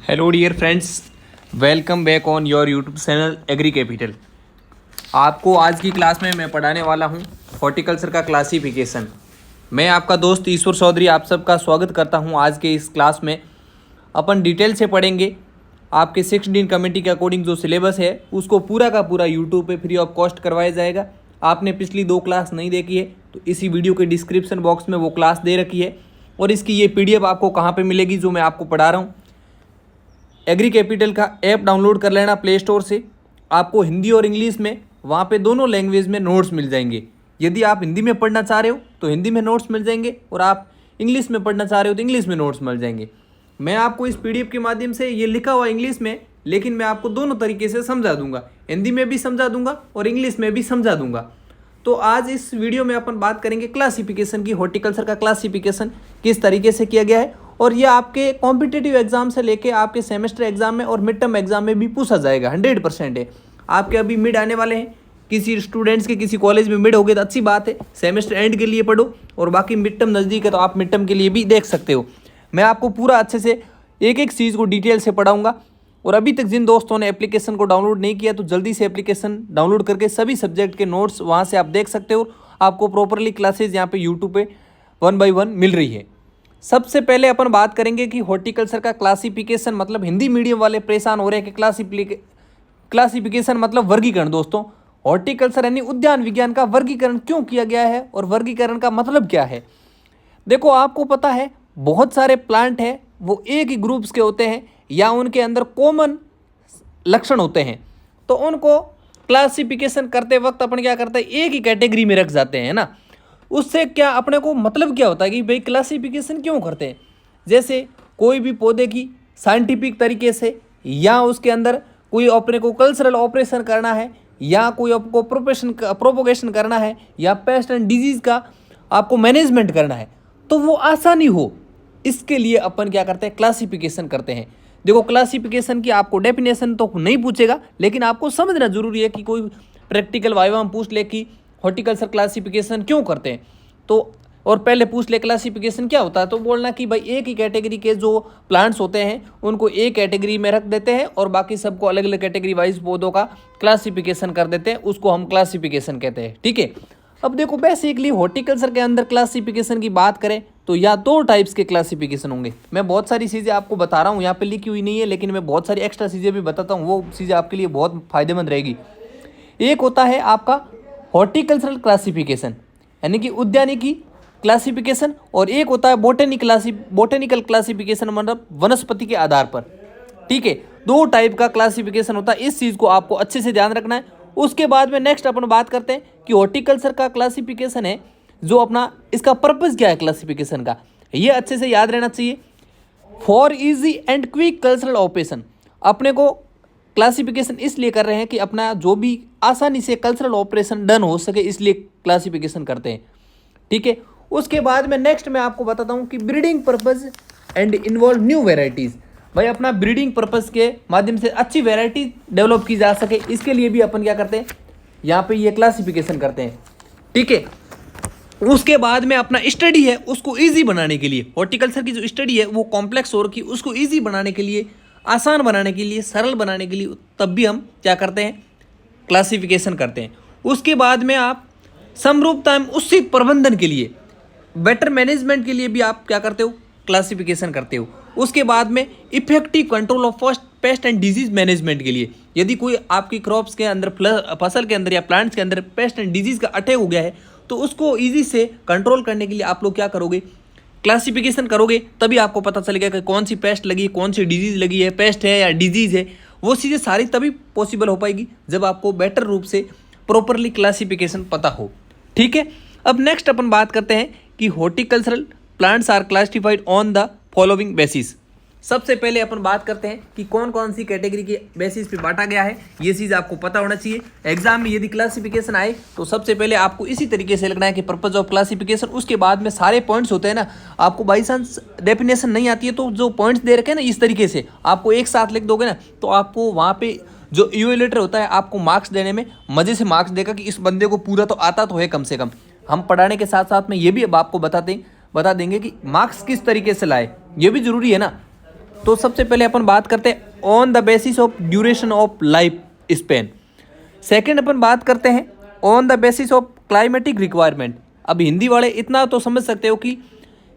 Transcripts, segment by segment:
Hello dear friends, welcome back on your YouTube channel agri capital. आपको आज की class में मैं पढ़ाने वाला हूं हॉर्टिकल्चर का क्लासिफिकेशन। मैं आपका दोस्त ईश्वर चौधरी आप सबका स्वागत करता हूं। आज के इस क्लास में अपन डिटेल से पढ़ेंगे। आपके 16 कमेटी के अकॉर्डिंग जो सिलेबस है उसको पूरा का पूरा यूट्यूब पे फ्री ऑफ कॉस्ट करवाया जाएगा। आपने पिछली 2 क्लास नहीं देखी है तो इसी वीडियो के डिस्क्रिप्शन बॉक्स में वो क्लास दे रखी है और इसकी ये PDF आपको कहाँ पर मिलेगी जो मैं आपको पढ़ा रहा हूँ। एग्री कैपिटल का ऐप डाउनलोड कर लेना प्ले स्टोर से। आपको हिंदी और इंग्लिश में वहाँ पे दोनों लैंग्वेज में नोट्स मिल जाएंगे। यदि आप हिंदी में पढ़ना चाह रहे हो तो हिंदी में नोट्स मिल जाएंगे और आप इंग्लिश में पढ़ना चाह रहे हो तो इंग्लिश में नोट्स मिल जाएंगे। मैं आपको इस PDF के माध्यम से ये लिखा हुआ इंग्लिश में, लेकिन मैं आपको दोनों तरीके से समझा दूंगा, हिंदी में भी समझा दूंगा और इंग्लिश में भी समझा दूंगा। तो आज इस वीडियो में अपन बात करेंगे क्लासिफिकेशन की। हॉर्टिकल्चर का क्लासिफिकेशन किस तरीके से किया गया है और ये आपके कॉम्पिटिटिव एग्जाम से लेके आपके सेमेस्टर एग्जाम में और मिड टर्म एग्जाम में भी पूछा जाएगा। 100% है। आपके अभी मिड आने वाले हैं, किसी स्टूडेंट्स के किसी कॉलेज में मिड हो गए तो अच्छी बात है, सेमेस्टर एंड के लिए पढ़ो और बाकी मिड टर्म नज़दीक है तो आप मिड टर्म के लिए भी देख सकते हो। मैं आपको पूरा अच्छे से एक एक चीज़ को डिटेल से पढ़ाऊँगा। और अभी तक जिन दोस्तों ने एप्लीकेशन को डाउनलोड नहीं किया तो जल्दी से एप्लीकेशन डाउनलोड करके सभी सब्जेक्ट के नोट्स वहाँ से आप देख सकते हो। आपको प्रॉपरली क्लासेज यहाँ पे यूट्यूब पे 1 by 1 मिल रही है। सबसे पहले अपन बात करेंगे कि हॉर्टिकल्चर का क्लासिफिकेशन मतलब हिंदी मीडियम वाले परेशान हो रहे हैं कि क्लासिफिकेशन मतलब वर्गीकरण। दोस्तों, हॉर्टिकल्चर यानी उद्यान विज्ञान का वर्गीकरण क्यों किया गया है और वर्गीकरण का मतलब क्या है। देखो, आपको पता है बहुत सारे प्लांट हैं वो एक ही ग्रुप्स के होते हैं या उनके अंदर कॉमन लक्षण होते हैं, तो उनको क्लासिफिकेशन करते वक्त अपन क्या करते हैं, एक ही कैटेगरी में रख जाते हैं ना। उससे क्या अपने को मतलब क्या होता है कि भाई क्लासिफिकेशन क्यों करते हैं। जैसे कोई भी पौधे की साइंटिफिक तरीके से या उसके अंदर कोई अपने को कल्चरल ऑपरेशन करना है या कोई आपको प्रोपोगेशन करना है या पेस्ट एंड डिजीज़ का आपको मैनेजमेंट करना है तो वो आसानी हो, इसके लिए अपन क्या करते हैं, क्लासिफिकेशन करते हैं। देखो, क्लासिफिकेशन की आपको डेफिनेशन तो नहीं पूछेगा, लेकिन आपको समझना जरूरी है कि कोई प्रैक्टिकल वाइवा में पूछ ले कि हॉर्टिकल्चर क्लासिफिकेशन क्यों करते हैं तो, और पहले पूछ ले क्लासिफिकेशन क्या होता है तो बोलना कि भाई एक ही कैटेगरी के जो प्लांट्स होते हैं उनको एक कैटेगरी में रख देते हैं और बाकी सबको अलग अलग कैटेगरी वाइज पौधों का क्लासिफिकेशन कर देते हैं, उसको हम क्लासिफिकेशन कहते हैं। ठीक है। अब देखो, बेसिकली हॉर्टिकल्चर के अंदर क्लासिफिकेशन की बात करें तो या 2 टाइप्स के क्लासिफिकेशन होंगे। मैं बहुत सारी चीज़ें आपको बता रहा हूँ, यहाँ पे लिखी हुई नहीं है, लेकिन मैं बहुत सारी एक्स्ट्रा चीज़ें भी बताता हूँ, वो चीज़ें आपके लिए बहुत फायदेमंद रहेगी। एक होता है आपका हॉर्टिकल्चरल क्लासिफिकेशन यानी कि उद्यानिकी क्लासिफिकेशन, और एक होता है बोटेनिकल क्लासिफिकेशन मतलब वनस्पति के आधार पर। ठीक है, 2 टाइप का क्लासिफिकेशन होता है, इस चीज़ को आपको अच्छे से ध्यान रखना है। उसके बाद में नेक्स्ट अपन बात करते हैं कि हॉर्टिकल्चर का क्लासिफिकेशन है जो अपना इसका पर्पस क्या है क्लासिफिकेशन का, ये अच्छे से याद रहना चाहिए। For easy and quick cultural operation, अपने को क्लासिफिकेशन इसलिए कर रहे हैं कि अपना जो भी आसानी से कल्चरल ऑपरेशन डन हो सके, इसलिए क्लासिफिकेशन करते हैं। ठीक है। उसके बाद में नेक्स्ट मैं आपको बताता हूँ कि breeding purpose and involve new varieties. भाई अपना ब्रीडिंग पर्पस के माध्यम से अच्छी वेराइटी डेवलप की जा सके, इसके लिए भी अपन क्या करते हैं, यहाँ पे ये क्लासिफिकेशन करते हैं। ठीक है। उसके बाद में अपना स्टडी है उसको इजी बनाने के लिए, हॉर्टिकल्चर की जो स्टडी है वो कॉम्प्लेक्स हो रखी, उसको इजी बनाने के लिए, आसान बनाने के लिए, सरल बनाने के लिए, तब भी हम क्या करते हैं, क्लासिफिकेशन करते हैं। उसके बाद में आप समरूपता एवं उचित प्रबंधन के लिए, बेटर मैनेजमेंट के लिए भी आप क्या करते हो, क्लासिफिकेशन करते हो। उसके बाद में effective control of paste and disease management के लिए, यदि कोई आपकी क्रॉप्स के अंदर फसल के अंदर या प्लांट्स के अंदर पेस्ट एंड डिजीज का अटैक हो गया है तो उसको ईजी से कंट्रोल करने के लिए आप लोग क्या करोगे, क्लासिफिकेशन करोगे। तभी आपको पता चलेगा कि कौन सी पेस्ट लगी, कौन सी डिजीज़ लगी है, पेस्ट है या डिजीज़ है। वो चीज़ें सारी तभी पॉसिबल हो पाएगी जब आपको बेटर रूप से प्रॉपरली क्लासिफिकेशन पता हो। ठीक है। अब नेक्स्ट अपन बात करते हैं कि horticultural plants are classified on the following basis. सबसे पहले अपन बात करते हैं कि कौन कौन सी कैटेगरी के बेसिस पे बांटा गया है, ये चीज़ आपको पता होना चाहिए। एग्जाम में यदि क्लासिफिकेशन आए तो सबसे पहले आपको इसी तरीके से लिखना है कि पर्पज ऑफ क्लासिफिकेशन। उसके बाद में सारे पॉइंट्स होते हैं ना, आपको बाई चांस डेफिनेशन नहीं आती है तो जो पॉइंट्स दे रखे हैं ना, इस तरीके से आपको एक साथ लिख दोगे ना तो आपको वहाँ पे जो इवैल्यूएटर होता है आपको मार्क्स देने में मज़े से मार्क्स देगा कि इस बंदे को पूरा तो आता तो है कम से कम। हम पढ़ाने के साथ साथ में ये भी अब आपको बता देंगे कि मार्क्स किस तरीके से लाए, ये भी ज़रूरी है ना। तो सबसे पहले अपन बात करते हैं on the basis of duration of life span. Second अपन बात करते हैं on the basis of climatic requirement. अब हिंदी वाले इतना तो समझ सकते हो कि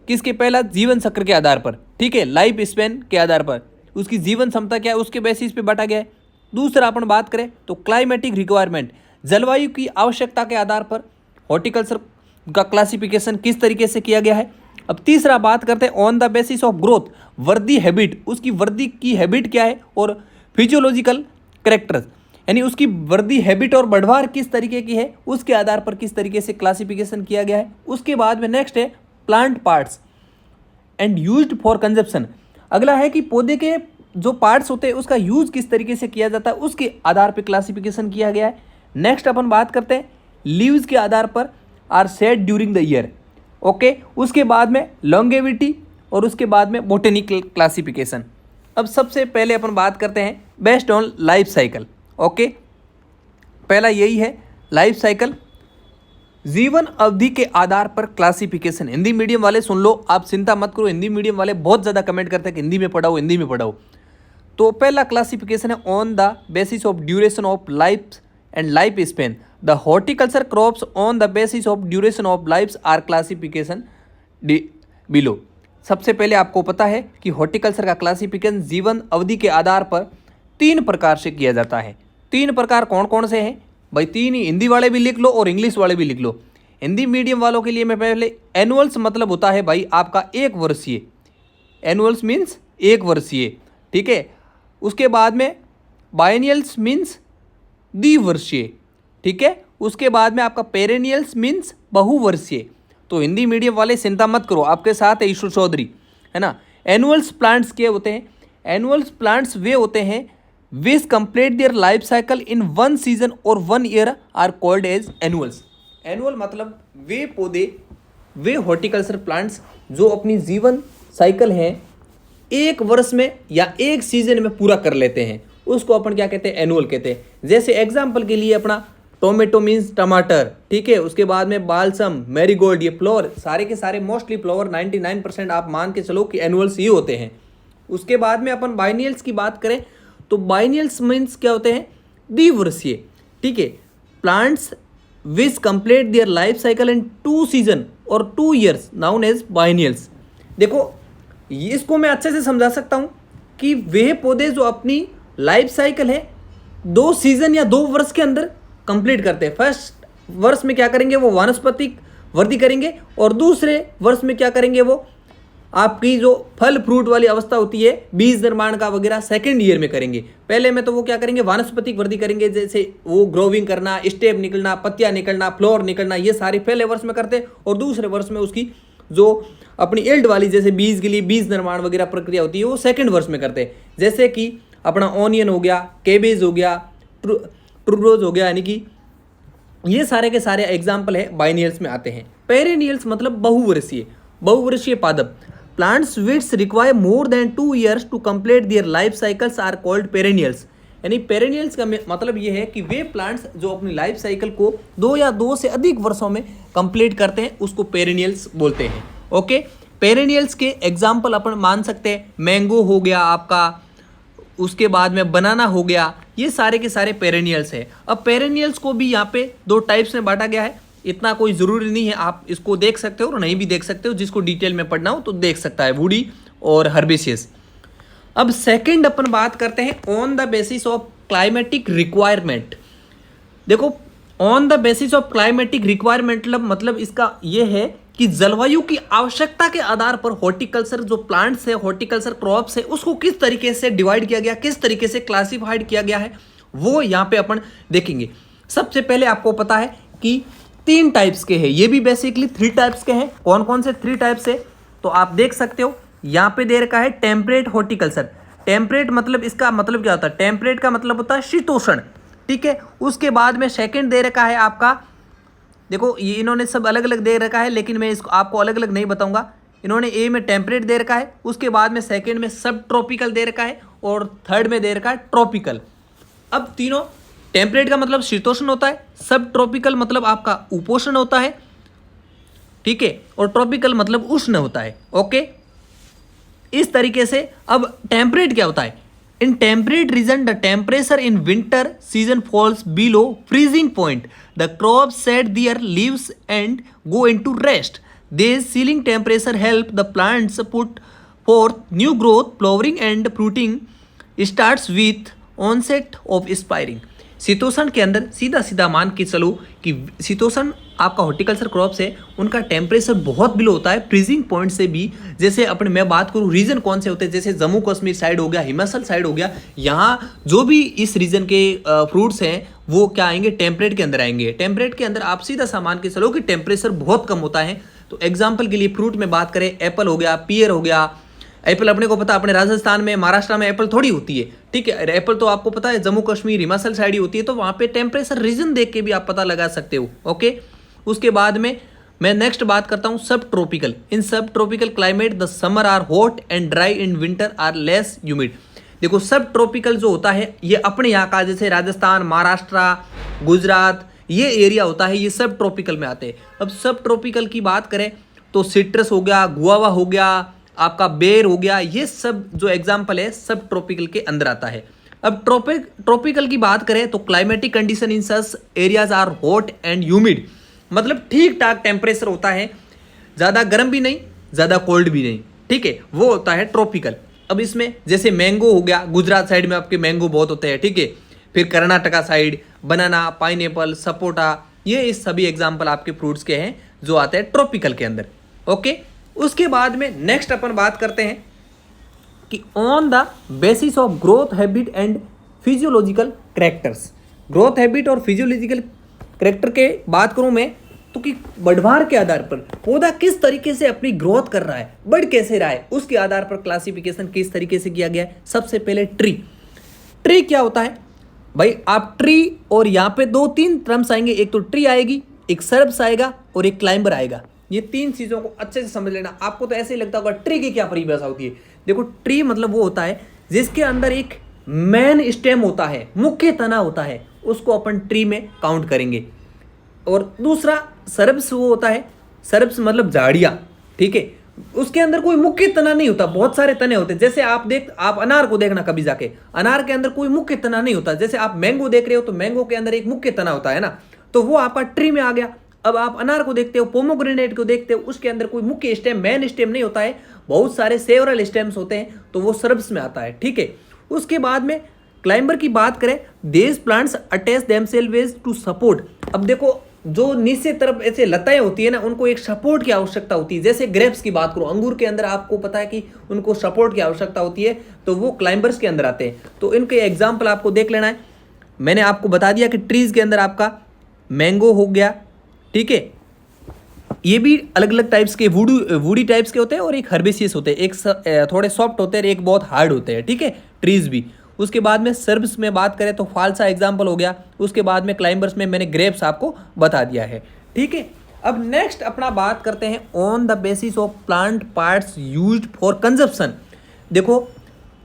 किसके, पहला जीवन चक्र के आधार पर, ठीक है, लाइफ स्पेन के आधार पर उसकी जीवन क्षमता क्या है उसके बेसिस पे बांटा गया है। दूसरा अपन बात करें तो क्लाइमेटिक रिक्वायरमेंट, जलवायु की आवश्यकता के आधार पर हॉर्टिकल्चर का क्लासिफिकेशन किस तरीके से किया गया है। अब तीसरा बात करते हैं on the basis of growth, वृद्धि हैबिट, उसकी वृद्धि की हैबिट क्या है, और फिजियोलॉजिकल करेक्टर्स यानी उसकी वृद्धि हैबिट और बढ़वार किस तरीके की है उसके आधार पर किस तरीके से क्लासिफिकेशन किया गया है। उसके बाद में नेक्स्ट है plant parts and used for consumption. अगला है कि पौधे के जो पार्ट्स होते हैं उसका यूज किस तरीके से किया जाता है उसके आधार पर क्लासिफिकेशन किया गया है। नेक्स्ट अपन बात करते हैं लीव्स के आधार पर are shed during the year, okay. उसके बाद में लॉन्गेविटी और उसके बाद में बोटेनिकल क्लासिफिकेशन। अब सबसे पहले अपन बात करते हैं based on life cycle, okay. पहला यही है लाइफ साइकिल, जीवन अवधि के आधार पर क्लासिफिकेशन। हिंदी मीडियम वाले सुन लो, आप चिंता मत करो, हिंदी मीडियम वाले बहुत ज़्यादा कमेंट करते हैं कि हिंदी में पढ़ाओ हिंदी में पढ़ाओ। तो पहला क्लासिफिकेशन है on the basis of duration of life and life span. The horticulture crops on the basis of duration of life are classification below. सबसे पहले आपको पता है कि हॉर्टिकल्चर का क्लासिफिकेशन जीवन अवधि के आधार पर 3 प्रकार से किया जाता है। 3 प्रकार कौन कौन से हैं भाई? 3 ही, हिंदी वाले भी लिख लो और इंग्लिश वाले भी लिख लो। हिंदी मीडियम वालों के लिए मैं पहले, एनुअल्स मतलब होता है भाई आपका 1 वर्षीय, एनुअल्स मीन्स 1 वर्षीय, ठीक है। उसके बाद में बायनियल्स मीन्स द्विवर्षीय, ठीक है। उसके बाद में आपका पेरेनियल्स मीन्स बहुवर्षीय। तो हिंदी मीडियम वाले चिंता मत करो, आपके साथ है ईश्वर चौधरी, है ना। एनुअल्स प्लांट्स क्या होते हैं? एनुअल्स प्लांट्स वे होते हैं which complete their life cycle in 1 season और 1 year are called as annuals. Annual मतलब वे पौधे, वे हॉर्टिकल्चर प्लांट्स जो अपनी जीवन साइकिल है 1 वर्ष में या 1 सीजन में पूरा कर लेते हैं, उसको अपन क्या कहते हैं? एनुअल कहते हैं। जैसे एग्जाम्पल के लिए अपना टोमेटो मीन्स टमाटर, ठीक है। उसके बाद में बालसम, मैरीगोल्ड, ये फ्लावर, सारे के सारे मोस्टली फ्लावर 99% आप मान के चलो कि एनुअल्स ही होते हैं। उसके बाद में अपन बाइनियल्स की बात करें तो बाइनियल्स मीन्स क्या होते हैं? द्विवर्षीय, ठीक है। Plants which complete their life cycle in 2 season और 2 ईयर्स नाउन एज बाइनियल्स। देखो इसको मैं अच्छे से समझा सकता हूँ कि वे पौधे जो अपनी लाइफ साइकिल है 2 सीजन या 2 वर्ष के अंदर कंप्लीट करते हैं। फर्स्ट वर्ष में क्या करेंगे? वो वानस्पतिक वृद्धि करेंगे, और दूसरे वर्ष में क्या करेंगे? वो आपकी जो फल फ्रूट वाली अवस्था होती है, बीज निर्माण का वगैरह, सेकेंड ईयर में करेंगे। पहले में तो वो क्या करेंगे? वानस्पतिक वृद्धि करेंगे, जैसे वो ग्रोविंग करना, स्टेप निकलना, पत्तियां निकलना, फ्लोर निकलना, ये सारे पहले वर्ष में करते हैं। और दूसरे वर्ष में उसकी जो अपनी एल्ड वाली, जैसे बीज के लिए बीज निर्माण वगैरह प्रक्रिया होती है, वो सेकेंड वर्ष में करते हैं। जैसे कि अपना ऑनियन हो गया, केबेज हो गया, ट्रूरोज हो गया, यानी कि ये सारे के सारे एग्जाम्पल है बाइनियल्स में आते हैं। पेरेनियल्स मतलब बहुवर्षीय, बहुवर्षीय पादप। Plants which require more than 2 years to complete their life cycles are called perennials. यानी पेरेनियल्स का मतलब ये है कि वे प्लांट्स जो अपनी लाइफ साइकिल को 2 या 2 से अधिक वर्षों में कंप्लीट करते हैं उसको पेरेनियल्स बोलते हैं, ओके। पेरेनियल्स के एग्जाम्पल अपन मान सकते हैं, मैंगो हो गया आपका, उसके बाद में बनाना हो गया, ये सारे के सारे पेरेनियल्स है। अब पेरेनियल्स को भी यहाँ पे 2 टाइप्स में बांटा गया है, इतना कोई ज़रूरी नहीं है, आप इसको देख सकते हो और नहीं भी देख सकते हो, जिसको डिटेल में पढ़ना हो तो देख सकता है, वुडी और हर्बेशियस। अब सेकंड अपन बात करते हैं on the basis of climatic requirement. देखो on the basis of climatic requirement मतलब इसका ये है कि जलवायु की आवश्यकता के आधार पर हॉर्टिकल्चर जो प्लांट्स है, हॉर्टिकल्चर क्रॉप्स है, उसको किस तरीके से डिवाइड किया गया, किस तरीके से क्लासिफाइड किया गया है, वो यहाँ पे अपन देखेंगे। सबसे पहले आपको पता है कि 3 टाइप्स के हैं, ये भी बेसिकली 3 टाइप्स के हैं। कौन कौन से 3 टाइप्स है तो आप देख सकते हो, यहाँ पे दे रखा है टेम्परेट हॉर्टिकल्चर। टेम्परेट मतलब इसका मतलब क्या होता है? टेम्परेट का मतलब होता है शीतोष्ण, ठीक है। उसके बाद में सेकंड दे रखा है आपका, देखो ये इन्होंने सब अलग अलग दे रखा है, लेकिन मैं इसको आपको अलग अलग नहीं बताऊंगा। इन्होंने ए में टेम्परेट दे रखा है, उसके बाद में सेकंड में सब ट्रॉपिकल दे रखा है, और थर्ड में दे रखा है ट्रॉपिकल। अब तीनों, टेम्परेट का मतलब शीतोष्ण होता है, सब ट्रॉपिकल मतलब आपका उपोष्ण होता है, ठीक है, और ट्रॉपिकल मतलब उष्ण होता है, ओके। इस तरीके से। अब टेम्परेट क्या होता है? In temperate region the temperature in winter season falls below freezing point, the crop shed their leaves and go into rest. This chilling temperature help the plants put forth new growth, flowering and fruiting starts with onset of spring. शीतोष्ण के अंदर सीधा सीधा मान के चलो कि शीतोष्ण आपका हॉर्टिकल्चर क्रॉप्स है, उनका टेम्परेचर बहुत बिलो होता है फ्रीजिंग पॉइंट से भी। जैसे अपने मैं बात करूँ रीजन कौन से होते हैं, जैसे जम्मू कश्मीर साइड हो गया, हिमाचल साइड हो गया, यहाँ जो भी इस रीजन के फ्रूट्स हैं वो क्या आएंगे, टेम्परेट के अंदर आएंगे। टेम्परेट के अंदर आप सीधा सा मान के चलो कि टेम्परेचर बहुत कम होता है। तो एग्जाम्पल के लिए फ्रूट में बात करें, एप्पल हो गया, पियर हो गया। एप्पल अपने को पता, अपने राजस्थान में महाराष्ट्र में एप्पल थोड़ी होती है, ठीक है। एप्पल तो आपको पता है जम्मू कश्मीर हिमाचल साइड ही होती है, तो वहाँ पे टेम्परेचर रीजन देख के भी आप पता लगा सकते हो। ओके, उसके बाद में मैं नेक्स्ट बात करता हूँ सब tropical. In subtropical climate the summer are hot and dry, in winter are less humid. देखो सब ट्रॉपिकल जो होता है ये अपने यहाँ का, जैसे राजस्थान, महाराष्ट्र, गुजरात, ये एरिया होता है, ये सब ट्रॉपिकल में आते हैं। अब सब ट्रॉपिकल की बात करें तो सिट्रस हो गया, गुआवा हो गया, आपका बेर हो गया, ये सब जो एग्जाम्पल है सब ट्रॉपिकल के अंदर आता है। अब ट्रॉपिकल की बात करें तो climatic condition in such areas are hot and humid, मतलब ठीक ठाक टेम्परेचर होता है, ज़्यादा गर्म भी नहीं ज़्यादा कोल्ड भी नहीं, ठीक है, वो होता है ट्रॉपिकल। अब इसमें जैसे मैंगो हो गया, गुजरात साइड में आपके मैंगो बहुत होते हैं, ठीक है। फिर कर्नाटका साइड बनाना, पाइनएप्पल, सपोटा, ये इस सभी एग्जाम्पल आपके फ्रूट्स के हैं जो आते हैं ट्रॉपिकल के अंदर। ओके, उसके बाद में नेक्स्ट अपन बात करते हैं कि on the basis of growth habit and physiological characters. Growth habit और फिजियोलॉजिकल कैरेक्टर के बात करूं मैं तो कि बढ़वार के आधार पर पौधा किस तरीके से अपनी ग्रोथ कर रहा है, बढ़ कैसे रहा है, उसके आधार पर क्लासिफिकेशन किस तरीके से किया गया है। सबसे पहले ट्री क्या होता है भाई, आप ट्री और यहाँ पे 2-3 टर्म्स आएंगे, एक तो ट्री आएगी, एक सर्ब्स आएगा और एक क्लाइंबर आएगा। ये 3 चीज़ों को अच्छे से समझ लेना। आपको तो ऐसे ही लगता होगा ट्री की क्या परिभाषा होती है। देखो ट्री मतलब वो होता है जिसके अंदर एक मेन स्टेम होता है, मुख्य तना होता है, उसको अपन ट्री में काउंट करेंगे। और दूसरा सर्ब्स वो होता है, सर्ब्स मतलब झाड़ियाँ, ठीक है, उसके अंदर कोई मुख्य तना नहीं होता, बहुत सारे तने होते हैं। जैसे आप अनार को देखना कभी जाके, अनार के अंदर कोई मुख्य तना नहीं होता। जैसे आप मैंगो देख रहे हो तो मैंगो के अंदर एक मुख्य तना होता है ना, तो वो आपका ट्री में आ गया। अब आप अनार को देखते हो, पोमोग्रेनेट को देखते हो, उसके अंदर कोई मुख्य स्टेम, मेन स्टेम नहीं होता है, बहुत सारे सेवरल स्टेम्स होते हैं, तो वो सर्ब्स में आता है, ठीक है। उसके बाद में क्लाइंबर की बात करें, these plants attach themselves to support. अब देखो जो नीचे तरफ ऐसे लताएं होती है ना, उनको एक सपोर्ट की आवश्यकता होती है। जैसे ग्रेप्स की बात करो, अंगूर के अंदर आपको पता है कि उनको सपोर्ट की आवश्यकता होती है, तो वो क्लाइंबर्स के अंदर आते हैं। तो इनके एग्जाम्पल आपको देख लेना है। मैंने आपको बता दिया कि ट्रीज के अंदर आपका मैंगो हो गया, ठीक है, ये भी अलग अलग टाइप्स के वुडी टाइप्स के होते हैं और एक हर्बेसियस होते हैं, एक थोड़े सॉफ्ट होते हैं, एक बहुत हार्ड होते हैं, ठीक है, ट्रीज भी। उसके बाद में सर्ब्स में बात करें तो फालसा एग्जाम्पल हो गया। उसके बाद में क्लाइंबर्स में मैंने ग्रेप्स आपको बता दिया है, ठीक है। अब नेक्स्ट अपना बात करते हैं on the basis of plant parts used for consumption. देखो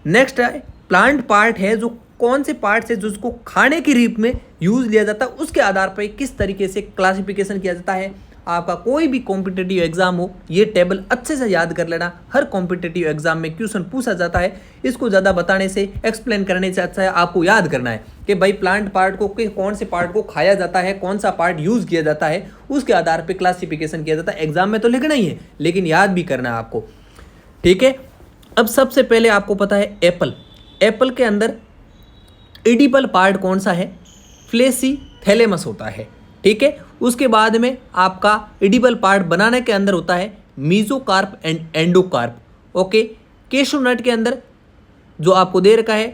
नेक्स्ट है प्लांट पार्ट है, जो कौन से पार्ट है जो उसको खाने के रूप में यूज लिया जाता है, उसके आधार पर किस तरीके से क्लासिफिकेशन किया जाता है। आपका कोई भी कॉम्पिटिटिव एग्जाम हो, ये टेबल अच्छे से याद कर लेना। हर कॉम्पिटिटिव एग्जाम में क्वेश्चन पूछा जाता है, इसको ज़्यादा बताने से, एक्सप्लेन करने से अच्छा है आपको याद करना है कि भाई प्लांट पार्ट को कौन से पार्ट को खाया जाता है, कौन सा पार्ट यूज़ किया जाता है, उसके आधार पर क्लासिफिकेशन किया जाता है। एग्जाम में तो लिखना ही है, लेकिन याद भी करना है आपको, ठीक है। अब सबसे पहले आपको पता है एप्पल के अंदर एडिबल पार्ट कौन सा है, फ्लेसी थैलेमस होता है, ठीक है। उसके बाद में आपका एडिबल पार्ट बनाने के अंदर होता है mesocarp and endocarp. Okay, cashew nut के अंदर जो आपको दे रखा है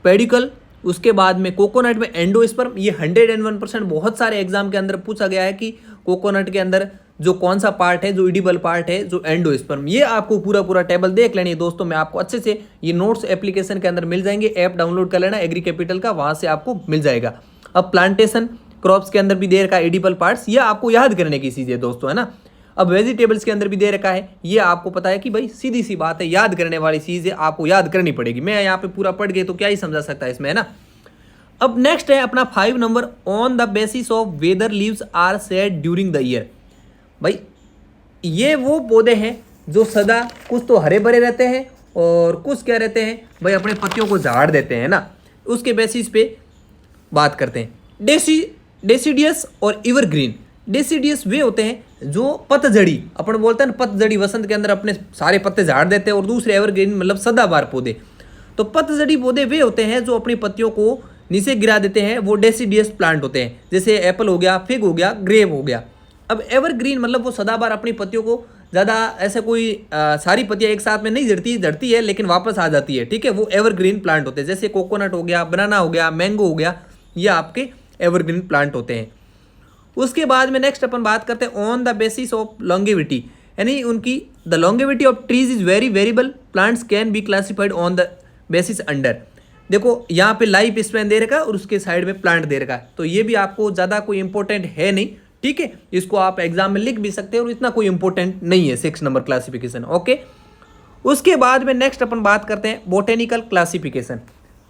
पेडिकल, उसके बाद में कोकोनट में एंडोस्पर्म। ये 101% बहुत सारे एग्जाम के अंदर पूछा गया है कि कोकोनट के अंदर जो कौन सा पार्ट है जो एडिबल पार्ट है, जो एंडोस्पर्म। ये आपको पूरा टेबल देख लेनी है दोस्तों। मैं आपको अच्छे से ये नोट्स एप्लीकेशन के अंदर मिल जाएंगे, ऐप डाउनलोड कर लेना एग्री कैपिटल का, वहाँ से आपको मिल जाएगा। अब प्लांटेशन क्रॉप्स के अंदर भी दे रखा है एडिबल पार्ट्स, ये आपको याद करने की चीज़ है दोस्तों, है ना। अब वेजिटेबल्स के अंदर भी दे रखा है, ये आपको पता है कि भाई सीधी सी बात है, याद करने वाली चीज़ है, आपको याद करनी पड़ेगी। मैं यहाँ पे पूरा पढ़ गए तो क्या ही समझा सकता है इसमें, है ना। अब नेक्स्ट है अपना 5 number, on the basis of whether leaves are shed during the year. भाई ये वो पौधे हैं जो सदा कुछ तो हरे भरे रहते हैं और कुछ क्या रहते हैं भाई, अपने पत्तियों को झाड़ देते हैं ना, उसके बेसिस पे बात करते हैं। डेसिडियस और एवरग्रीन। डेसिडियस वे होते हैं जो पतझड़ी, अपन बोलते हैं ना पतझड़ी, वसंत के अंदर अपने सारे पत्ते झाड़ देते हैं, और दूसरे एवरग्रीन मतलब सदाबहार पौधे। तो पतझड़ी पौधे वे होते हैं जो अपनी पत्तियों को नीचे गिरा देते हैं, वो डेसिडियस प्लांट होते हैं, जैसे एप्पल हो गया, फिग हो गया, ग्रेप हो गया। अब एवरग्रीन मतलब वो सदाबहार अपनी पत्तियों को ज़्यादा ऐसे कोई सारी पत्तियां एक साथ में नहीं झड़ती है लेकिन वापस आ जाती है, ठीक है, वो एवरग्रीन प्लांट होते हैं। जैसे कोकोनट हो गया, बनाना हो गया, मैंगो हो गया, ये आपके एवरग्रीन प्लांट होते हैं। उसके बाद में नेक्स्ट अपन बात करते हैं on the basis of longevity, यानी उनकी the longevity of trees is very variable, plants can be classified on the basis under. देखो यहाँ पे लाइफ स्पैन दे रखा है और उसके साइड में प्लांट दे रखा है, तो ये भी आपको ज़्यादा कोई इंपॉर्टेंट है नहीं, ठीक है, इसको आप एग्जाम में लिख भी सकते हैं और इतना कोई इंपॉर्टेंट नहीं है 6 नंबर क्लासिफिकेशन, ओके। उसके बाद में नेक्स्ट अपन बात करते हैं बोटेनिकल क्लासिफिकेशन।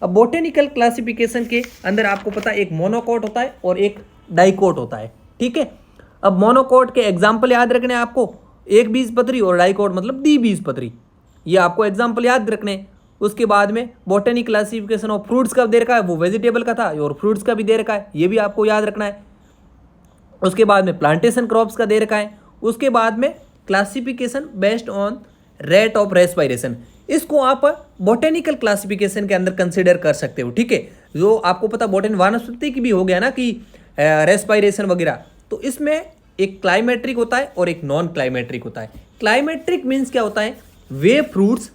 अब बोटेनिकल क्लासिफिकेशन के अंदर आपको पता है एक मोनोकॉट होता है और एक डाइकोट होता है, ठीक है। अब मोनोकॉट के एग्जाम्पल याद रखने हैं आपको, एक बीजपत्री, और डाइकोट मतलब द्विबीजपत्री, ये आपको एग्जाम्पल याद रखने हैं। उसके बाद में बोटेनिक क्लासिफिकेशन ऑफ फ्रूट्स का दे रखा है, वो वेजिटेबल का था, और फ्रूट्स का भी दे रखा है, ये भी आपको याद रखना है। उसके बाद में प्लांटेशन क्रॉप्स का दे रखा है। उसके बाद में classification based on rate of respiration, इसको आप बोटेनिकल क्लासिफिकेशन के अंदर कंसिडर कर सकते हो, ठीक है। जो आपको पता बोटेन वानस्पति की भी हो गया ना कि रेस्पायरेशन वगैरह, तो इसमें एक क्लाइमेट्रिक होता है और एक नॉन क्लाइमेट्रिक होता है। क्लाइमेट्रिक मीन्स क्या होता है, वे फ्रूट्स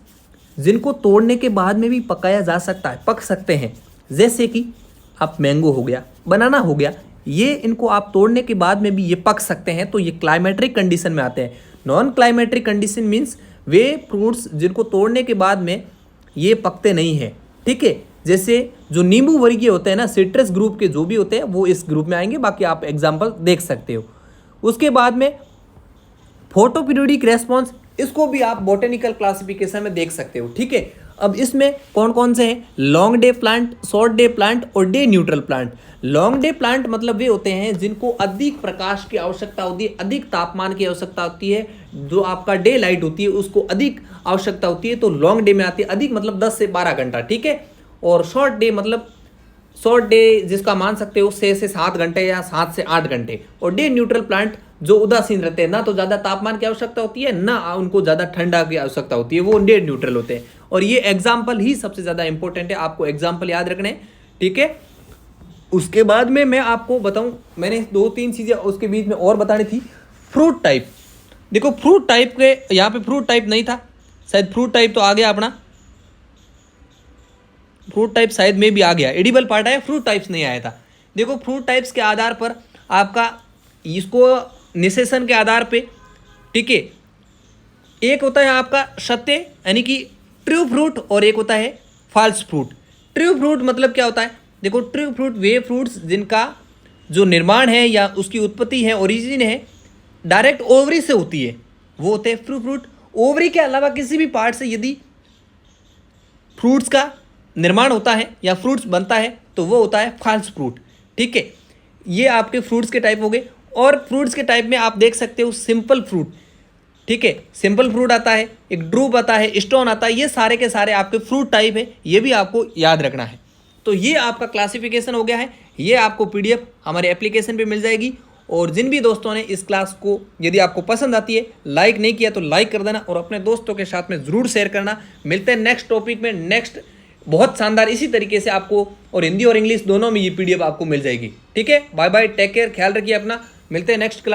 जिनको तोड़ने के बाद में भी पकाया जा सकता है, पक सकते हैं, जैसे कि आप मैंगो हो गया, बनाना हो गया, ये इनको आप तोड़ने के बाद में भी ये पक सकते हैं, तो ये क्लाइमेट्रिक कंडीशन में आते हैं। नॉन क्लाइमेट्रिक कंडीशन मीन्स वे फ्रूट्स जिनको तोड़ने के बाद में ये पकते नहीं हैं, ठीक है। जैसे जो नींबू वर्गीय होते हैं ना, सिट्रस ग्रुप के जो भी होते हैं वो इस ग्रुप में आएंगे, बाकी आप एग्जाम्पल देख सकते हो। उसके बाद में फोटोपीरियोडिक रेस्पॉन्स, इसको भी आप बोटेनिकल क्लासिफिकेशन में देख सकते हो, ठीक है। अब इसमें कौन कौन से हैं, long day plant, short day plant और day neutral plant. Long day plant मतलब वे होते हैं जिनको अधिक प्रकाश की आवश्यकता होती है, अधिक तापमान की आवश्यकता होती है, जो आपका डे लाइट होती है उसको अधिक आवश्यकता होती है, तो लॉन्ग डे में आती है। अधिक मतलब 10 से 12 घंटा, ठीक है। और शॉर्ट डे मतलब शॉर्ट डे जिसका मान सकते हो 6 से 7 घंटे या 7 से 8 घंटे। और डे न्यूट्रल प्लांट जो उदासीन रहते हैं, ना तो ज़्यादा तापमान की आवश्यकता होती है, ना उनको ज़्यादा ठंडा की आवश्यकता होती है, वो डे न्यूट्रल होते हैं। और ये एग्जाम्पल ही सबसे ज़्यादा इंपॉर्टेंट है, आपको एग्जाम्पल याद रखने हैं, ठीक है। उसके बाद में मैं आपको बताऊं, मैंने 2-3 चीज़ें उसके बीच में और बतानी थी। फ्रूट टाइप, देखो फ्रूट टाइप के यहाँ पे फ्रूट टाइप नहीं था, शायद फ्रूट टाइप तो आ गया अपना, फ्रूट टाइप शायद में भी आ गया, एडिबल पार्ट आया, फ्रूट टाइप्स नहीं आया था। देखो फ्रूट टाइप्स के आधार पर आपका इसको निषेचन के आधार पे, ठीक है, एक होता है आपका सत्य यानी कि ट्रू फ्रूट, और एक होता है फॉल्स फ्रूट। ट्रू फ्रूट मतलब क्या होता है, देखो ट्रू फ्रूट वे फ्रूट्स जिनका जो निर्माण है या उसकी उत्पत्ति है, ओरिजिन है, डायरेक्ट ओवरी से होती है, वो होते हैं ट्रू फ्रूट। ओवरी के अलावा किसी भी पार्ट से यदि फ्रूट्स का निर्माण होता है या फ्रूट्स बनता है तो वो होता है फॉल्स फ्रूट, ठीक है। ये आपके फ्रूट्स के टाइप हो गए। और फ्रूट्स के टाइप में आप देख सकते हो सिंपल फ्रूट, ठीक है, सिंपल फ्रूट आता है, एक ड्रूप आता है, स्टोन आता है, ये सारे के सारे आपके फ्रूट टाइप है, ये भी आपको याद रखना है। तो ये आपका क्लासिफिकेशन हो गया है, ये आपको पीडीएफ हमारे एप्लीकेशन पे मिल जाएगी। और जिन भी दोस्तों ने इस क्लास को यदि आपको पसंद आती है, लाइक नहीं किया तो लाइक कर देना और अपने दोस्तों के साथ में ज़रूर शेयर करना। मिलते हैं नेक्स्ट टॉपिक में, नेक्स्ट बहुत शानदार इसी तरीके से आपको, और हिंदी और इंग्लिश दोनों में ये पीडीएफ आपको मिल जाएगी, ठीक है। बाय बाय, टेक केयर, ख्याल रखिए अपना, मिलते हैं नेक्स्ट क्लास।